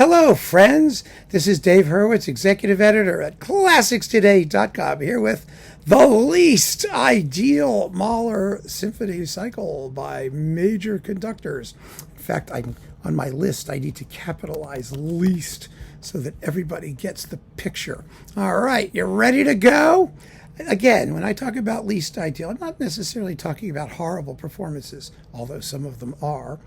Hello, friends. This is Dave Hurwitz, executive editor at ClassicsToday.com, here with the least ideal Mahler Symphony cycle by major conductors. In fact, on my list, I need to capitalize least so that everybody gets the picture. All right, you ready to go? Again, when I talk about least ideal, I'm not necessarily talking about horrible performances, although some of them are.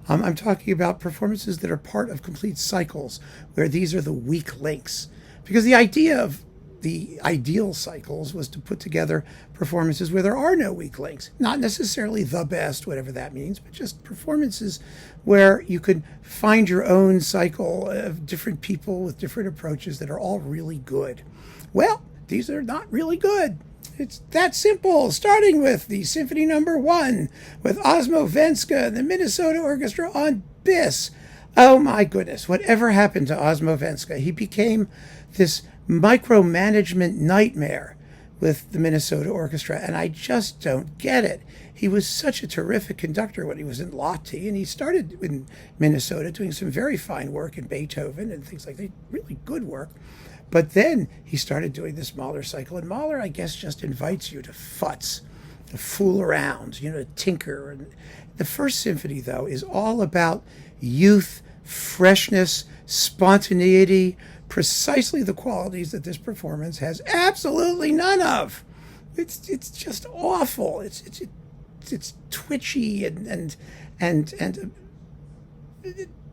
I'm talking about performances that are part of complete cycles, where these are the weak links. Because the idea of the ideal cycles was to put together performances where there are no weak links. Not necessarily the best, whatever that means, but just performances where you could find your own cycle of different people with different approaches that are all really good. Well, these are not really good. It's that simple, starting with the Symphony No. 1 with Osmo Vänskä and the Minnesota Orchestra on bis. Oh my goodness, whatever happened to Osmo Vänskä? He became this micromanagement nightmare with the Minnesota Orchestra, and I just don't get it. He was such a terrific conductor when he was in Lahti, and he started in Minnesota doing some very fine work in Beethoven and things like that, really good work. But then he started doing this Mahler cycle, and Mahler, I guess, just invites you to futz, to fool around, to tinker. And the first symphony, though, is all about youth, freshness, spontaneity, precisely the qualities that this performance has absolutely none of. It's just awful. It's twitchy and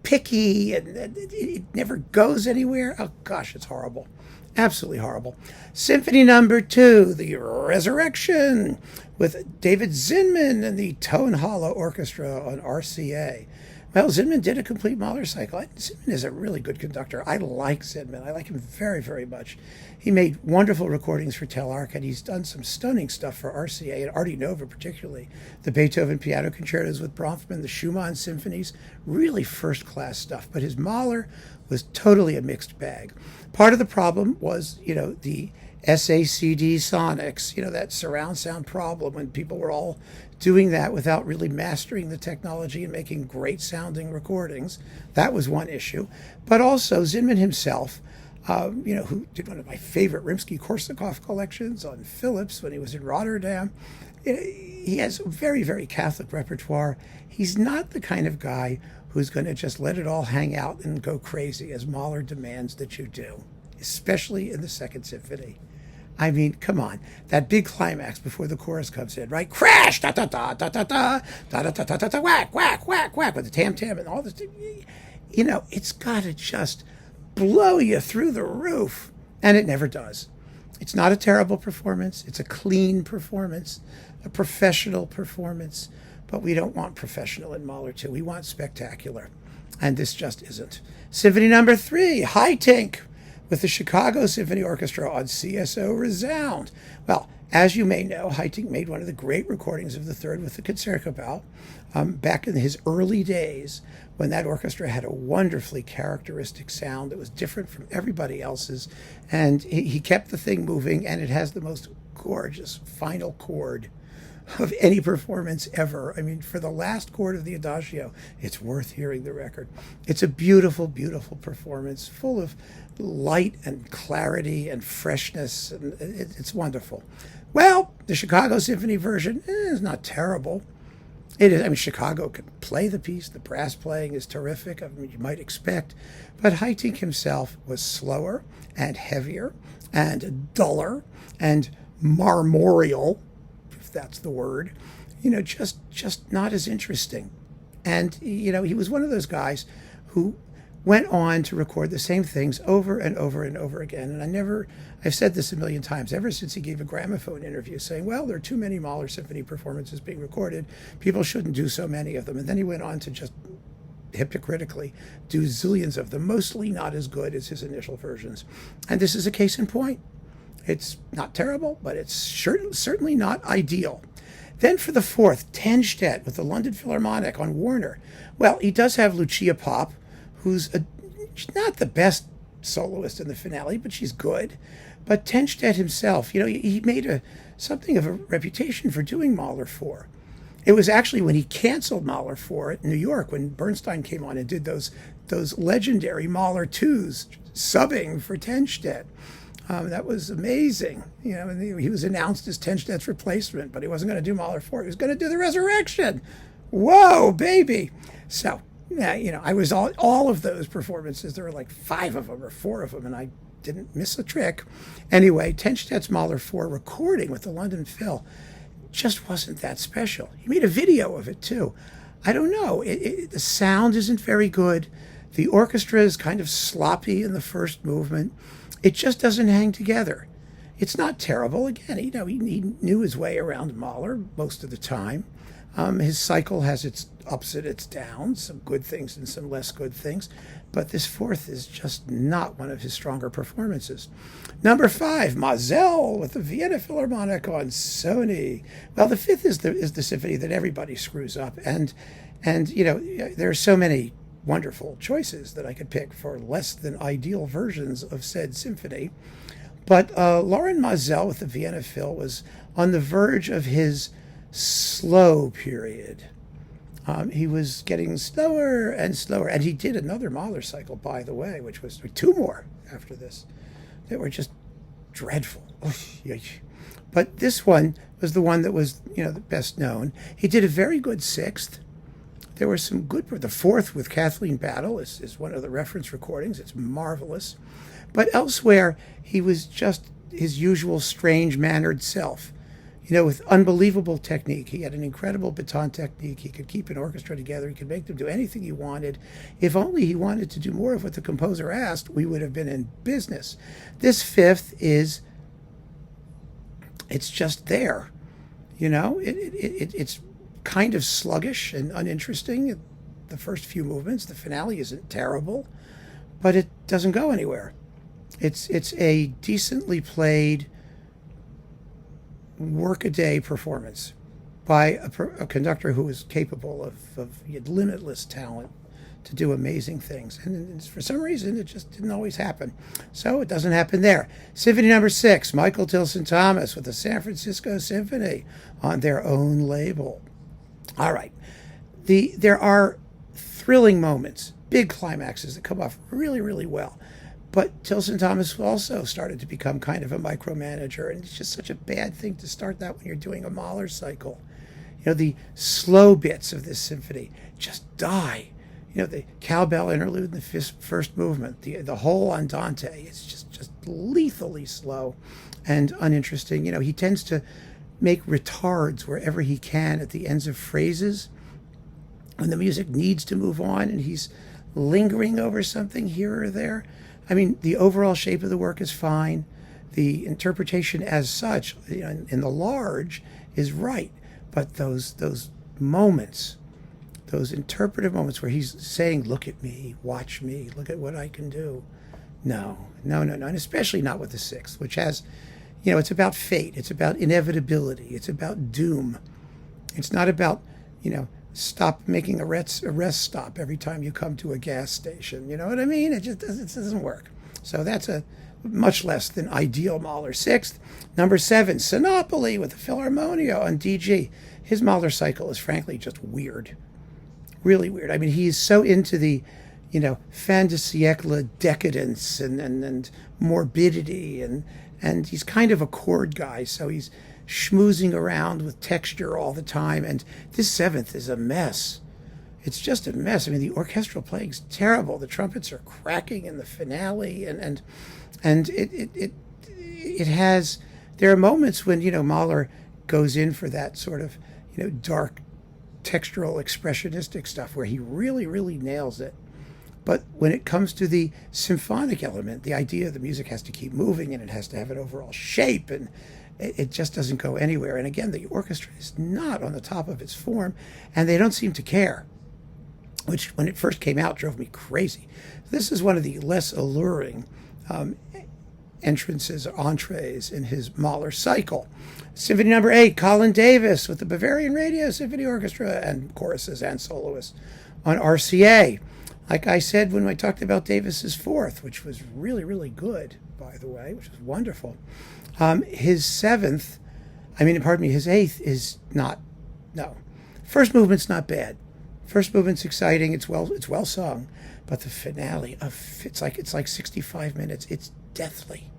picky, and it never goes anywhere. Oh gosh, it's horrible. Absolutely horrible. Symphony No. 2, the Resurrection, with David Zinman and the Tonhalle Orchestra on RCA. Well, Zinman did a complete Mahler cycle. Zinman is a really good conductor. I like Zinman. I like him very, very much. He made wonderful recordings for Telarc, and he's done some stunning stuff for RCA and Arte Nova particularly. The Beethoven piano concertos with Bronfman, the Schumann symphonies, really first-class stuff. But his Mahler was totally a mixed bag. Part of the problem was, the SACD sonics, that surround sound problem, when people were all doing that without really mastering the technology and making great sounding recordings. That was one issue. But also Zinman himself, who did one of my favorite Rimsky-Korsakov collections on Philips when he was in Rotterdam. He has a very, very Catholic repertoire. He's not the kind of guy who's going to just let it all hang out and go crazy, as Mahler demands that you do, especially in the Second Symphony. I mean, come on. That big climax before the chorus comes in, right? Crash! Da-da-da-da-da-da! Da-da-da-da-da-da! Whack, whack, whack, whack! With the tam-tam and all this. It's got to just blow you through the roof. And it never does. It's not a terrible performance. It's a clean performance, a professional performance. But we don't want professional in Mahler 2. We want spectacular. And this just isn't. Symphony No. 3, Haitink, with the Chicago Symphony Orchestra on CSO Resound. Well, as you may know, Haitink made one of the great recordings of the third with the Concertgebouw back in his early days, when that orchestra had a wonderfully characteristic sound that was different from everybody else's. And he kept the thing moving, and it has the most gorgeous final chord of any performance ever. I mean, for the last chord of the Adagio, it's worth hearing the record. It's a beautiful, beautiful performance, full of light and clarity and freshness, and it's wonderful. Well, the Chicago Symphony version is not terrible. It is. I mean, Chicago can play the piece. The brass playing is terrific. I mean, you might expect. But Haitink himself was slower and heavier and duller and marmoreal, if that's the word, just not as interesting. And, he was one of those guys who went on to record the same things over and over and over again. And I've said this a million times, ever since he gave a gramophone interview saying, well, there are too many Mahler Symphony performances being recorded. People shouldn't do so many of them. And then he went on to just hypocritically do zillions of them, mostly not as good as his initial versions. And this is a case in point. It's not terrible, but it's certainly not ideal. Then for the fourth, Tennstedt with the London Philharmonic on Warner. Well, he does have Lucia Popp, who's not the best soloist in the finale, but she's good. But Tennstedt himself, he made something of a reputation for doing Mahler 4. It was actually when he canceled Mahler 4 at New York, when Bernstein came on and did those those legendary Mahler 2s subbing for Tennstedt. That was amazing. And he was announced as Tennstedt's replacement, but he wasn't going to do Mahler 4. He was going to do the Resurrection. Whoa, baby. So, yeah, I was all of those performances. There were like 5 of them or 4 of them, and I didn't miss a trick. Anyway, Tennstedt's Mahler 4 recording with the London Phil just wasn't that special. He made a video of it, too. I don't know. The sound isn't very good. The orchestra is kind of sloppy in the first movement. It just doesn't hang together. It's not terrible. Again, he knew his way around Mahler most of the time. His cycle has its ups and its downs, some good things and some less good things. But this 4th is just not one of his stronger performances. Number 5, Maazel with the Vienna Philharmonic on Sony. Well, the 5th is the symphony that everybody screws up. And there are so many wonderful choices that I could pick for less than ideal versions of said symphony. But Laurent Maazel with the Vienna Phil was on the verge of his slow period. He was getting slower and slower. And he did another Mahler cycle, by the way, which was 2 more after this. They were just dreadful. But this one was the one that was, the best known. He did a very good 6th. There were some good. The 4th with Kathleen Battle is one of the reference recordings. It's marvelous. But elsewhere, he was just his usual strange-mannered self. With unbelievable technique. He had an incredible baton technique. He could keep an orchestra together. He could make them do anything he wanted. If only he wanted to do more of what the composer asked, we would have been in business. This 5th it's just there. It's kind of sluggish and uninteresting. The first few movements, the finale isn't terrible, but it doesn't go anywhere. It's a decently played work-a-day performance by a conductor who was capable of he had limitless talent to do amazing things. And for some reason, it just didn't always happen. So it doesn't happen there. Symphony number 6, Michael Tilson Thomas with the San Francisco Symphony on their own label. All right. There are thrilling moments, big climaxes that come off really, really well. But Tilson Thomas also started to become kind of a micromanager, and it's just such a bad thing to start that when you're doing a Mahler cycle. The slow bits of this symphony just die. The cowbell interlude in the first movement, the whole andante, it's just lethally slow and uninteresting. He tends to make retards wherever he can at the ends of phrases when the music needs to move on and he's lingering over something here or there. I mean, the overall shape of the work is fine. The interpretation as such, in the large, is right. But those moments, those interpretive moments where he's saying, look at me, watch me, look at what I can do. No. And especially not with the 6th, which has, it's about fate. It's about inevitability. It's about doom. It's not about, stop making a rest stop every time you come to a gas station. You know what I mean? It doesn't work. So that's a much less than ideal Mahler 6th. Number 7, Sinopoli with the Philharmonia on DG. His Mahler cycle is frankly just weird. Really weird. I mean, he's so into the, fin de siècle decadence and morbidity, and he's kind of a chord guy, so he's schmoozing around with texture all the time, and this 7th is a mess. It's just a mess. I mean, the orchestral playing's terrible. The trumpets are cracking in the finale, and it has. There are moments when Mahler goes in for that sort of dark, textural, expressionistic stuff where he really, really nails it. But when it comes to the symphonic element, the idea the music has to keep moving and it has to have an overall shape, and it just doesn't go anywhere. And again, the orchestra is not on the top of its form, and they don't seem to care, which when it first came out drove me crazy. This is one of the less alluring entrances or entrees in his Mahler cycle. Symphony number 8, Colin Davis with the Bavarian Radio Symphony Orchestra and choruses and soloists on RCA. Like I said when I talked about Davis's 4th, which was really, really good, by the way, which was wonderful. His 7th, his 8th is not, no. First movement's not bad. First movement's exciting, it's well sung. But the finale, it's like 65 minutes. It's deathly.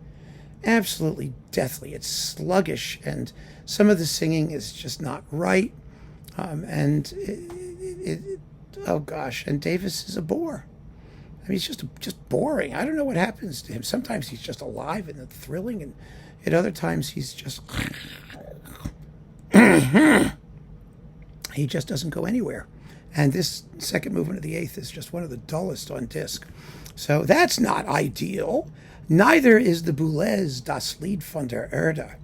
Absolutely deathly. It's sluggish, and some of the singing is just not right. And oh gosh, and Davis is a bore. I mean, he's just boring. I don't know what happens to him. Sometimes he's just alive and thrilling, and at other times he's just he just doesn't go anywhere. And this second movement of the eighth is just one of the dullest on disc. So that's not ideal. Neither is the Boulez Das Lied von der Erde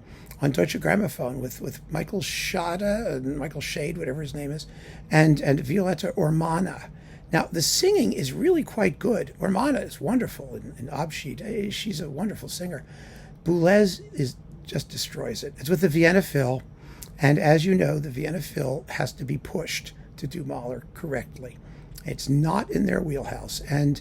on Deutsche Grammophon with Michael Schade, and Michael Schade, whatever his name is, and Violetta Urmana. Now, the singing is really quite good. Urmana is wonderful in Abschied. She's a wonderful singer. Boulez just destroys it. It's with the Vienna Phil, and as you know, the Vienna Phil has to be pushed to do Mahler correctly. It's not in their wheelhouse, and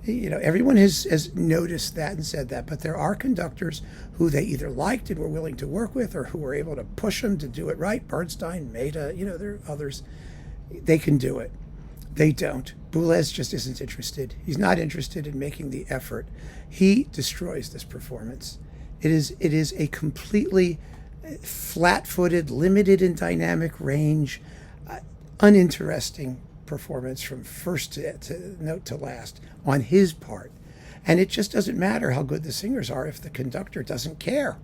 everyone has noticed that and said that, but there are conductors who they either liked and were willing to work with, or who were able to push them to do it right. Bernstein, Maida, there are others. They can do it. They don't. Boulez just isn't interested. He's not interested in making the effort. He destroys this performance. It is a completely flat-footed, limited in dynamic range, uninteresting performance from first to note to last on his part. And it just doesn't matter how good the singers are if the conductor doesn't care.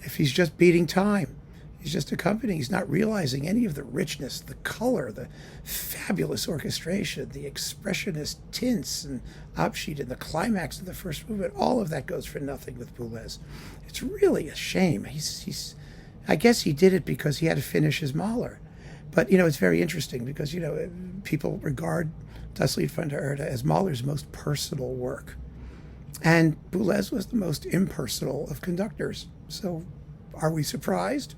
If he's just beating time. He's just accompanying. He's not realizing any of the richness, the color, the fabulous orchestration, the expressionist tints and Abschied and the climax of the first movement. All of that goes for nothing with Boulez. It's really a shame. I guess he did it because he had to finish his Mahler. But, it's very interesting because, people regard Das Lied von der Erde as Mahler's most personal work. And Boulez was the most impersonal of conductors. So are we surprised?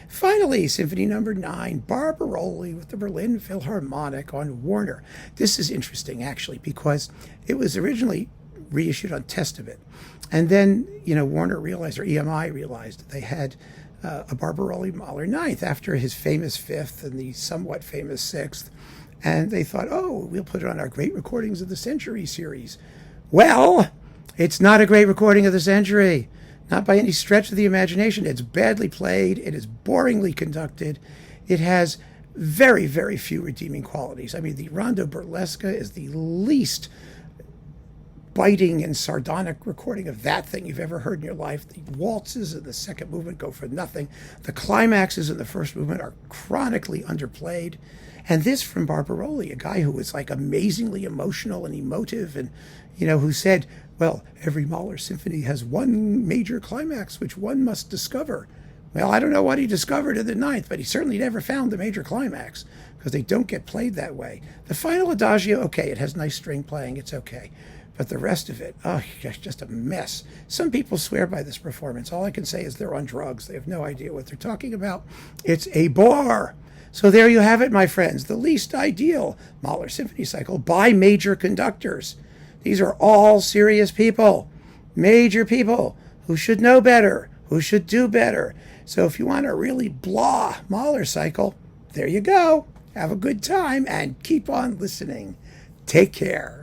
Finally, Symphony No. 9, Barbirolli with the Berlin Philharmonic on Warner. This is interesting, actually, because it was originally reissued on Testament. And then, Warner realized, or EMI realized, that they had a Barbirolli Mahler ninth after his famous fifth and the somewhat famous sixth. And they thought, we'll put it on our Great Recordings of the Century series. Well, it's not a great recording of the century. Not by any stretch of the imagination. It's badly played. It is boringly conducted. It has very, very few redeeming qualities. I mean, the Rondo Burlesca is the least biting and sardonic recording of that thing you've ever heard in your life. The waltzes in the second movement go for nothing. The climaxes in the first movement are chronically underplayed. And this from Barbirolli, a guy who was like amazingly emotional and emotive, and who said, well, every Mahler symphony has one major climax which one must discover. Well, I don't know what he discovered in the ninth, but he certainly never found the major climax, because they don't get played that way. The final adagio, okay, it has nice string playing, it's okay. But the rest of it, just a mess. Some people swear by this performance. All I can say is they're on drugs. They have no idea what they're talking about. It's a bore. So there you have it, my friends. The least ideal Mahler Symphony Cycle by major conductors. These are all serious people, major people who should know better, who should do better. So if you want a really blah Mahler cycle, there you go. Have a good time and keep on listening. Take care.